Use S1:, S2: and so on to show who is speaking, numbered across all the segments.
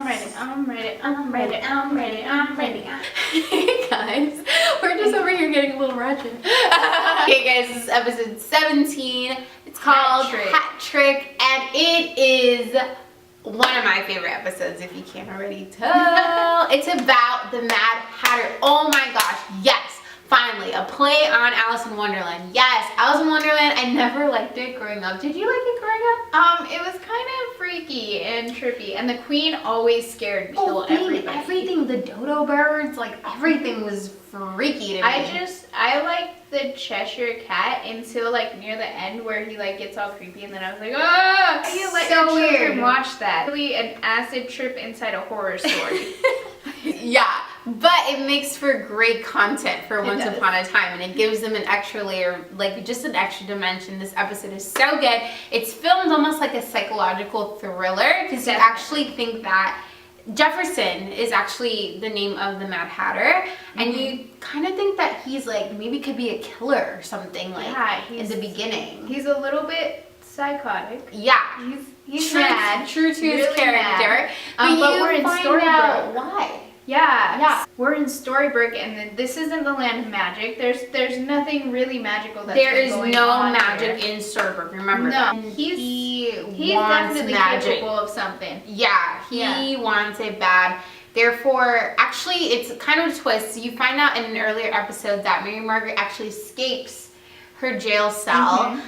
S1: Hey guys, we're just over here getting a little ratchet. Okay guys, this is episode 17. It's called Hat Trick, and it is one of my favorite episodes, if you can't already tell. It's about the Mad Hatter. Oh my gosh, yes. Finally, a play on Alice in Wonderland. Yes, Alice in Wonderland. I never liked it growing up. Did you like it growing up?
S2: It was kind of freaky and trippy, and the Queen always scared me.
S1: Oh, everything, the dodo birds, like everything was freaky to me.
S2: I liked the Cheshire Cat until like near the end where he like gets all creepy, and then I was like, ah! How do you let your children watch that? Really, an acid trip inside a horror story.
S1: Yeah. But it makes for great content for Once Upon a Time, and it gives them an extra layer, like just an extra dimension. This episode is so good. It's filmed almost like a psychological thriller, because you actually think that Jefferson is actually the name of the Mad Hatter, and you kind of think that he's like maybe could be a killer or something, like in the beginning.
S2: He's a little bit psychotic.
S1: Yeah,
S2: he's
S1: true,
S2: mad.
S1: True to his character.
S2: But we're in Storybrooke.
S1: Why?
S2: Yeah, we're in Storybrooke, and then this isn't the land of magic. There's nothing really magical that's
S1: there is
S2: going
S1: no
S2: on
S1: magic
S2: here.
S1: in Storybrooke. Remember
S2: no,
S1: that.
S2: He's
S1: wants
S2: definitely
S1: magic.
S2: capable of something.
S1: Yeah, he wants it bad. Therefore, actually, it's kind of a twist. You find out in an earlier episode that Mary Margaret actually escapes her jail cell.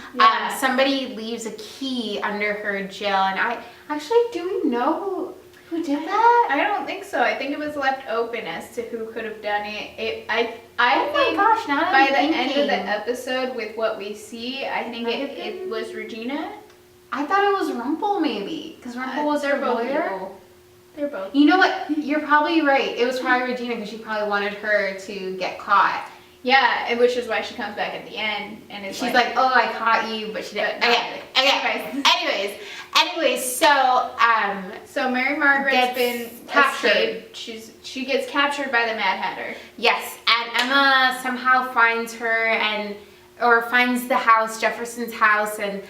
S1: Somebody leaves a key under her jail, and do we know who did that?
S2: I don't think so. I think it was left open as to who could have done it. I
S1: oh
S2: think
S1: my gosh, now
S2: by the end of the episode, with what we see, I think it was Regina.
S1: I thought it was Rumple, maybe, because Rumple was her lawyer.
S2: They're both.
S1: You know what? You're probably right. It was probably Regina, because she probably wanted her to get caught.
S2: Yeah, which is why she comes back at the end and she's
S1: like, "Oh, I caught you," but she didn't. Anyways,
S2: so Mary Margaret's been
S1: captured.
S2: She gets captured by the Mad Hatter.
S1: Yes, and Emma somehow finds her or finds the house, Jefferson's house, and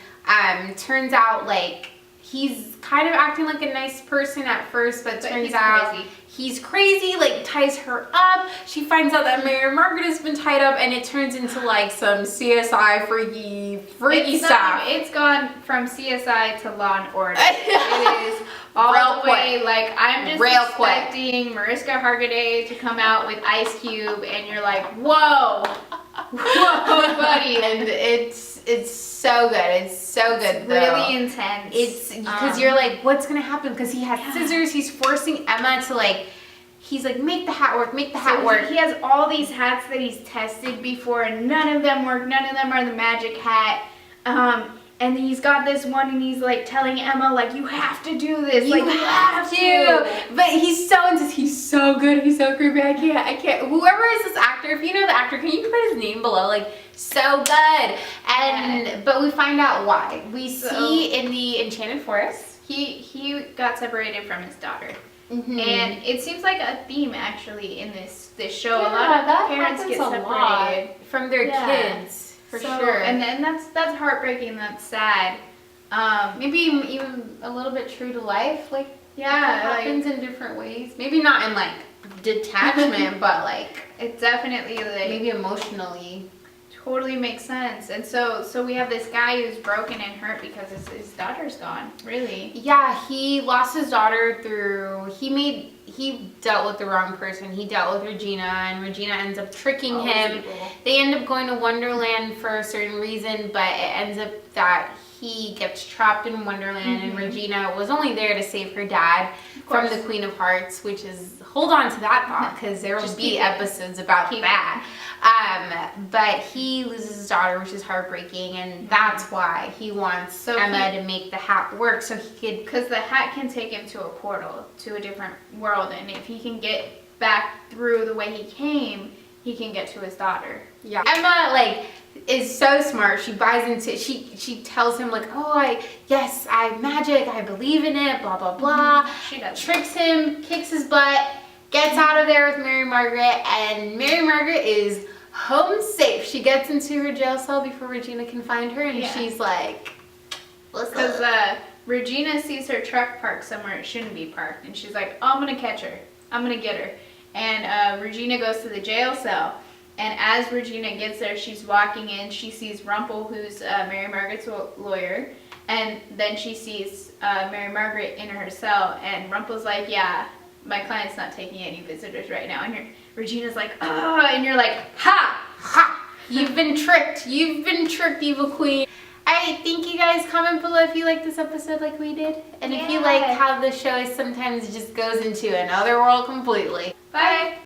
S1: turns out like he's kind of acting like a nice person at first, but turns out he's crazy, like ties her up. She finds out that Mary Margaret has been tied up, and it turns into like some CSI freaky stuff.
S2: It's gone from CSI to Law and Order. It is all the way, like I'm just expecting Mariska Hargitay to come out with Ice Cube, and you're like, whoa, buddy.
S1: And it's so good. It's so good.
S2: It's really intense.
S1: It's because you're like, what's gonna happen? Because he has scissors. He's forcing Emma to like. He's like, make the hat work. Make the hat work.
S2: He has all these hats that he's tested before, and none of them work. None of them are the magic hat. And he's got this one, and he's like telling Emma, like, you have to do this.
S1: You have to. But he's so intense. He's so good. He's so creepy. I can't. Whoever is this actor, if you know the actor, can you put his name below? Like, so good. And but we find out why. We see in the Enchanted Forest,
S2: he got separated from his daughter. And it seems like a theme actually in this show.
S1: Yeah,
S2: a lot of parents get separated
S1: from their kids. For sure.
S2: And then that's heartbreaking, that's sad.
S1: Maybe even a little bit true to life. Like, it happens in different ways. Maybe not in like detachment, but like
S2: it definitely like
S1: maybe emotionally.
S2: Totally makes sense. And so we have this guy who's broken and hurt because his daughter's gone. Really?
S1: Yeah, he lost his daughter through he dealt with the wrong person. He dealt with Regina, and Regina ends up tricking him. They end up going to Wonderland for a certain reason, but it ends up that he gets trapped in Wonderland, and Regina was only there to save her dad from the Queen of Hearts, which is, hold on to that thought, because there will be episodes about that. But he loses his daughter, which is heartbreaking, and that's why he wants Emma to make the hat work, so he could...
S2: Because the hat can take him to a portal, to a different world, and if he can get back through the way he came, he can get to his daughter.
S1: Yeah. Emma, like, is so smart. She buys into it. She tells him, like, oh, I'm magic, I believe in it, blah, blah, blah.
S2: She does.
S1: Tricks him, kicks his butt, gets out of there with Mary Margaret, and Mary Margaret is home safe. She gets into her jail cell before Regina can find her, and she's like,
S2: because Regina sees her truck parked somewhere it shouldn't be parked, and she's like, oh, I'm gonna catch her. I'm gonna get her. And Regina goes to the jail cell, and as Regina gets there, she's walking in, she sees Rumple, who's Mary Margaret's lawyer, and then she sees Mary Margaret in her cell, and Rumple's like, yeah, my client's not taking any visitors right now. And Regina's like, oh, and you're like, ha!
S1: Ha! You've been tricked. You've been tricked, evil queen. Alright, thank you guys. Comment below if you like this episode like we did. And if you like how the show sometimes just goes into another world completely.
S2: Bye!